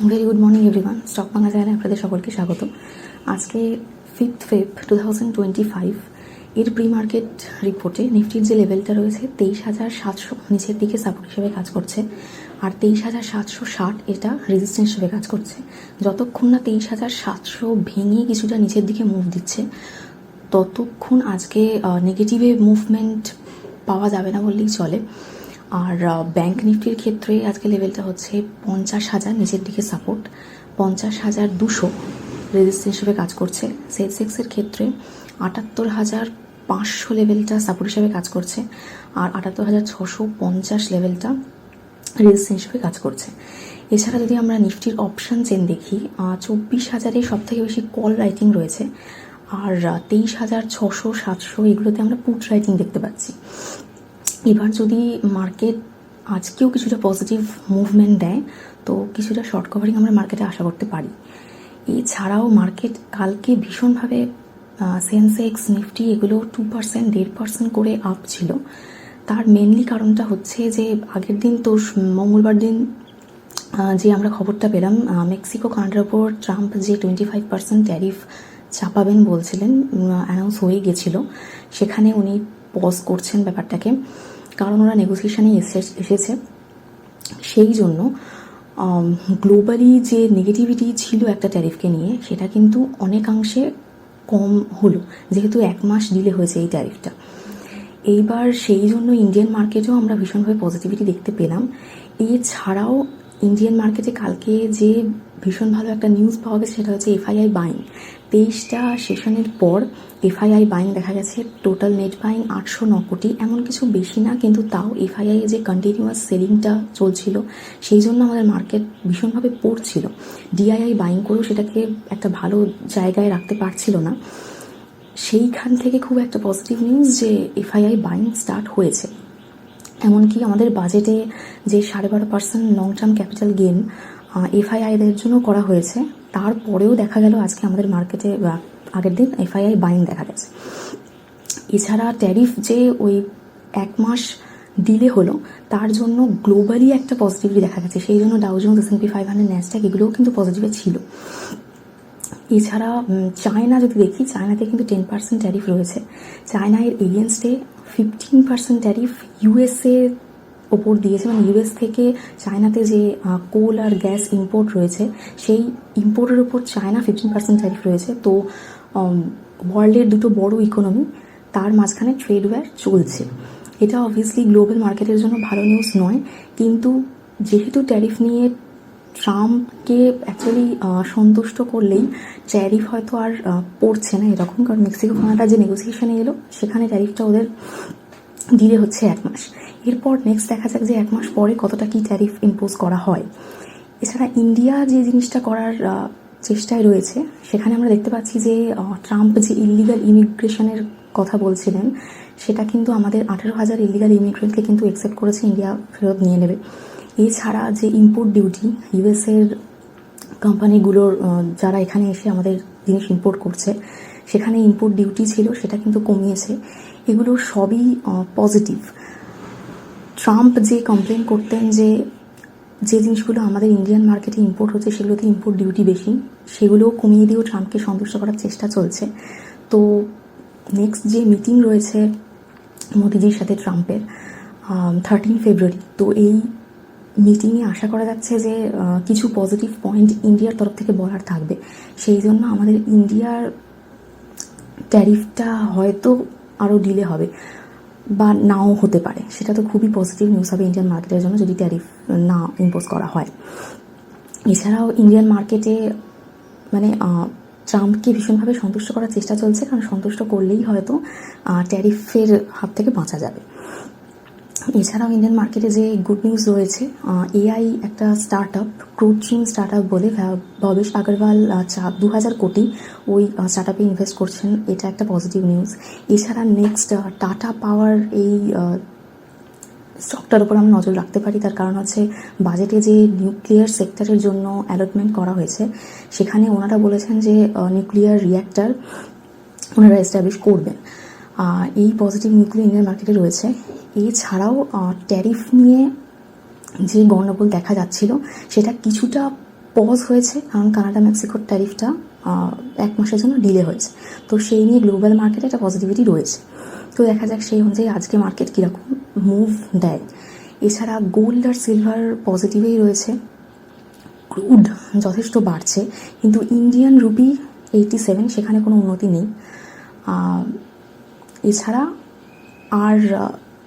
Very good morning everyone. Stock Bangla চ্যানেলে আপনাদের সকলকে স্বাগত। আজকে 5 ফেব 2025 এর প্রি মার্কেট রিপোর্টে নিফটির যে লেভেলটা রয়েছে 23,700 নিচের দিকে সাপোর্ট হিসেবে কাজ করছে, আর 23,760 এটা রেজিস্ট্যান্স হিসেবে কাজ করছে। যতক্ষণ না 23,700 ভেঙে কিছুটা নিচের দিকে মুভ দিচ্ছে ততক্ষণ আজকে নেগেটিভে মুভমেন্ট পাওয়া যাবে না বললেই চলে। আর ব্যাঙ্ক নিফটির ক্ষেত্রে আজকে লেভেলটা হচ্ছে 50,000 নিচের দিকে সাপোর্ট, 50,200 রেজিস্ট্যান্স হিসেবে কাজ করছে। সেন্সেক্সের ক্ষেত্রে 78,500 লেভেলটা সাপোর্ট হিসেবে কাজ করছে, আর 78,650 লেভেলটা রেজিস্ট্যান্স হিসেবে কাজ করছে। এছাড়া যদি আমরা নিফটির অপশান চেন দেখি, 24,000-এ সব থেকে বেশি কল রাইটিং রয়েছে, আর 23,600, 700 এগুলোতে আমরা পুট রাইটিং দেখতে পাচ্ছি। এবার যদি মার্কেট আজকেও কিছুটা পজিটিভ মুভমেন্ট দেয় তো কিছুটা শর্ট কভারিং আমরা মার্কেটে আশা করতে পারি। এছাড়াও মার্কেট কালকে ভীষণভাবে সেন্সেক্স, নিফটি এগুলো 2%, 1.5% করে আপ ছিল। তার মেনলি কারণটা হচ্ছে যে আগের দিন তো মঙ্গলবার দিন যে আমরা খবরটা পেলাম, মেক্সিকো কানাডার ওপর ট্রাম্প যে 25% ট্যারিফ চাপাবেন বলছিলেন, অ্যানাউন্স হয়ে গেছিল। সেখানে উনি পজ করছেন ব্যাপারটাকে, কারণ ওরা নেগোসিয়েশনে এসেছে। সেই জন্য গ্লোবালি যে নেগেটিভিটি ছিল একটা ট্যারিফকে নিয়ে সেটা কিন্তু অনেকাংশে কম হলো, যেহেতু 1 মাস ডিলে হয়েছে এই ট্যারিফটা। এইবার সেই জন্য ইন্ডিয়ান মার্কেটেও আমরা ভীষণভাবে পজিটিভিটি দেখতে পেলাম। এছাড়াও ইন্ডিয়ান মার্কেটে কালকে যে ভীষণ ভালো একটা নিউজ পাওয়া গেছে সেটা হচ্ছে এফআইআই বাইং। 23টা সেশনের পর এফআইআই বাইং দেখা গেছে। টোটাল নেট বাইং 809 কোটি, এমন কিছু বেশি না, কিন্তু তাও এফআইআই যে কন্টিনিউয়াস সেলিংটা চলছিল সেই জন্য আমাদের মার্কেট ভীষণভাবে পড়ছিল। ডিআইআই বাইং করেও সেটাকে একটা ভালো জায়গায় রাখতে পারছিল না। সেইখান থেকে খুব একটা পজিটিভ নিউজ যে এফআইআই বাইং স্টার্ট হয়েছে। এমনকি আমাদের বাজেটে যে 12.5% লং টার্ম ক্যাপিটাল গেন এফআইআইদের জন্য করা হয়েছে, তারপরেও দেখা গেল আজকে আমাদের মার্কেটে আগের দিন এফআইআই বাইং দেখা গেছে। এছাড়া ট্যারিফ যে ওই 1 মাস ডিলে হলো তার জন্য গ্লোবালি একটা পজিটিভিটি দেখা গেছে, সেই জন্য ডাউ জোন্স, S&P 500, ন্যাসড্যাক এগুলোও কিন্তু পজিটিভে ছিল। এছাড়া চায়না যদি দেখি, চায়নাতে কিন্তু 10% ট্যারিফ রয়েছে। চায়না এর এগেনস্টে 15% ট্যারিফ ইউএসএ ওপর দিয়েছে, মানে ইউএস থেকে চায়নাতে যে কোল আর গ্যাস ইম্পোর্ট রয়েছে সেই ইম্পোর্টের ওপর চায়না 15% ট্যারিফ রয়েছে। তো ওয়ার্ল্ডের দুটো বড় ইকোনমি, তার মাঝখানে ট্রেড ওয়্যার চলছে। এটা অবভিয়াসলি গ্লোবাল মার্কেটের জন্য ভালো নিউজ নয়, কিন্তু যেহেতু ট্যারিফ নিয়ে ট্রাম্পকে অ্যাকচুয়ালি সন্তুষ্ট করলেই ট্যারিফ হয়তো আর পড়ছে না এরকম, কারণ মেক্সিকো কানাডা যে নেগোসিয়েশনে এলো সেখানে ট্যারিফটা ওদের ডিলে হচ্ছে 1 মাস। এরপর নেক্সট দেখা যাক যে 1 মাস পরে কতটা কি ট্যারিফ ইম্পোজ করা হয়। এছাড়া ইন্ডিয়া যে জিনিসটা করার চেষ্টায় রয়েছে সেখানে আমরা দেখতে পাচ্ছি যে ট্রাম্প যে ইলিগাল ইমিগ্রেশনের কথা বলছিলেন সেটা কিন্তু আমাদের 18,000 ইলিগাল ইমিগ্রেন্টকে কিন্তু অ্যাকসেপ্ট করেছে, ইন্ডিয়া ফেরত নিয়ে নেবে। এছাড়া যে ইম্পোর্ট ডিউটি ইউএসের কোম্পানিগুলোর যারা এখানে এসে আমাদের জিনিস ইম্পোর্ট করছে সেখানে ইম্পোর্ট ডিউটি ছিল সেটা কিন্তু কমিয়েছে। এগুলো সবই পজিটিভ। ট্রাম্প যে কমপ্লেন করতেন যে জিনিসগুলো আমাদের ইন্ডিয়ান মার্কেটে ইম্পোর্ট হচ্ছে সেগুলোতে ইম্পোর্ট ডিউটি বেশি, সেগুলোও কমিয়ে দিয়েও ট্রাম্পকে সন্তুষ্ট করার চেষ্টা চলছে। তো নেক্সট যে মিটিং রয়েছে মোদিজির সাথে ট্রাম্পের 13 ফেব্রুয়ারি, তো এই মিটিংয়ে আশা করা যাচ্ছে যে কিছু পজিটিভ পয়েন্ট ইন্ডিয়ার তরফ থেকে বলার থাকবে। সেই জন্য আমাদের ইন্ডিয়ার ট্যারিফটা হয়তো আরও ডিলে হবে বা নাও হতে পারে, সেটা তো খুবই পজিটিভ নিউজ হবে ইন্ডিয়ান মার্কেটের জন্য যদি ট্যারিফ না ইম্পোজ করা হয়। এছাড়াও ইন্ডিয়ান মার্কেটে মানে ট্রাম্পকে ভীষণভাবে সন্তুষ্ট করার চেষ্টা চলছে, কারণ সন্তুষ্ট করলেই হয়তো ট্যারিফের হাত থেকে বাঁচা যাবে। এছাড়াও ইন্ডিয়ান মার্কেটে যে গুড নিউজ রয়েছে, এআই একটা স্টার্ট আপ, ক্রুচিং স্টার্ট আপ বলে ভবেশ আগরওয়াল 2,000 কোটি ওই স্টার্ট আপে ইনভেস্ট করছেন, এটা একটা পজিটিভ নিউজ। এছাড়া নেক্সট টাটা পাওয়ার এই স্টকটার উপর আমরা নজর রাখতে পারি, তার কারণ হচ্ছে বাজেটে যে নিউক্লিয়ার সেক্টরের জন্য অ্যালটমেন্ট করা হয়েছে সেখানে ওনারা বলেছেন যে নিউক্লিয়ার রিঅ্যাক্টর ওনারা এস্টাবলিশ করবেন। এই পজিটিভ নিউক্লিয়ার ইন্ডিয়ান মার্কেটে রয়েছে। এছাড়াও ট্যারিফ নিয়ে যে গণ্ডগোল দেখা যাচ্ছিল সেটা কিছুটা পজ হয়েছে কারণ কানাডা মেক্সিকোর ট্যারিফটা 1 মাসের জন্য ডিলে হয়েছে। তো সেই নিয়ে গ্লোবাল মার্কেটে একটা পজিটিভিটি রয়েছে। তো দেখা যাক সেই অনুযায়ী আজকে মার্কেট কীরকম মুভ দেয়। এছাড়া গোল্ড আর সিলভার পজিটিভেই রয়েছে। ক্রুড যথেষ্ট বাড়ছে, কিন্তু ইন্ডিয়ান রুপি 87, সেখানে কোনো উন্নতি নেই। এছাড়া আর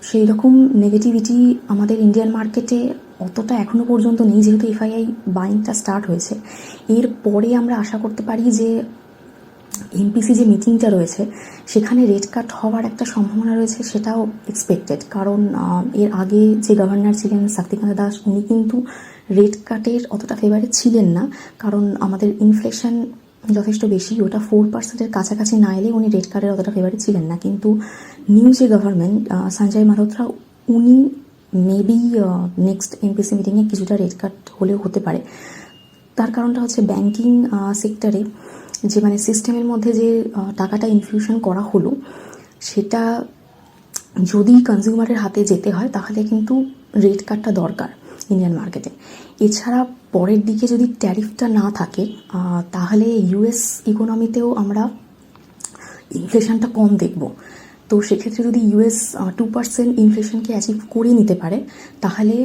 সেই রকম নেগেটিভিটি আমাদের ইন্ডিয়ান মার্কেটে অতটা এখনও পর্যন্ত নেই, যেহেতু এফআইআই বাইংটা স্টার্ট হয়েছে। এরপরে আমরা আশা করতে পারি যে এমপিসি যে মিটিংটা রয়েছে সেখানে রেট কাট হওয়ার একটা সম্ভাবনা রয়েছে, সেটাও এক্সপেক্টেড। কারণ এর আগে যে গভর্নর ছিলেন শক্তিকান্ত দাস, উনি কিন্তু রেট কাটের অতটা ফেভারে ছিলেন না, কারণ আমাদের ইনফ্লেশন যথেষ্ট বেশি, ওটা 4%-এর কাছাকাছি না এলে উনি রেট কাটের অতটা ফেভারে ছিলেন না। কিন্তু নিউ যে গভর্নমেন্ট সঞ্জয় মালহোত্রা, উনি মেবি নেক্সট এমপিসি মিটিংয়ে কিছুটা রেট কাট হলেও হতে পারে। তার কারণটা হচ্ছে ব্যাংকিং সেক্টরে যে মানে সিস্টেমের মধ্যে যে টাকাটা ইনফিউশন করা হলো, সেটা যদি কনজিউমারের হাতে যেতে হয় তাহলে কিন্তু রেট কাটটা দরকার ইন্ডিয়ান মার্কেটে। এছাড়া পরের দিকে যদি ট্যারিফটা না থাকে তাহলে ইউএস ইকোনমিতেও আমরা ইনফ্লেশনটা কম দেখব। তো সেক্ষেত্রে যদি ইউএস 2% ইনফ্লেশনকে অ্যাচিভ করে নিতে পারে তাহলে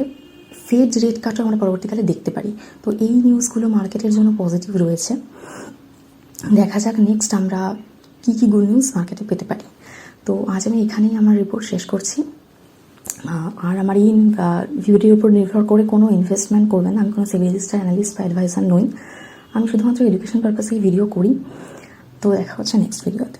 ফেড রেট কাটও আমরা পরবর্তীকালে দেখতে পারি। তো এই নিউজগুলো মার্কেটের জন্য পজিটিভ রয়েছে। দেখা যাক নেক্সট আমরা কী কী গুড নিউজ মার্কেটে পেতে পারি। তো আজ আমি এখানেই আমার রিপোর্ট শেষ করছি। আর আমার এই ভিডিওর উপর নির্ভর করে কোনো ইনভেস্টমেন্ট করবেন না। আমি কোনো সেভিলিস্ট, অ্যানালিস্ট বা অ্যাডভাইজার নই। আমি শুধুমাত্র এডুকেশন পারপাসেই ভিডিও করি। তো দেখা হচ্ছে নেক্সট ভিডিওতে।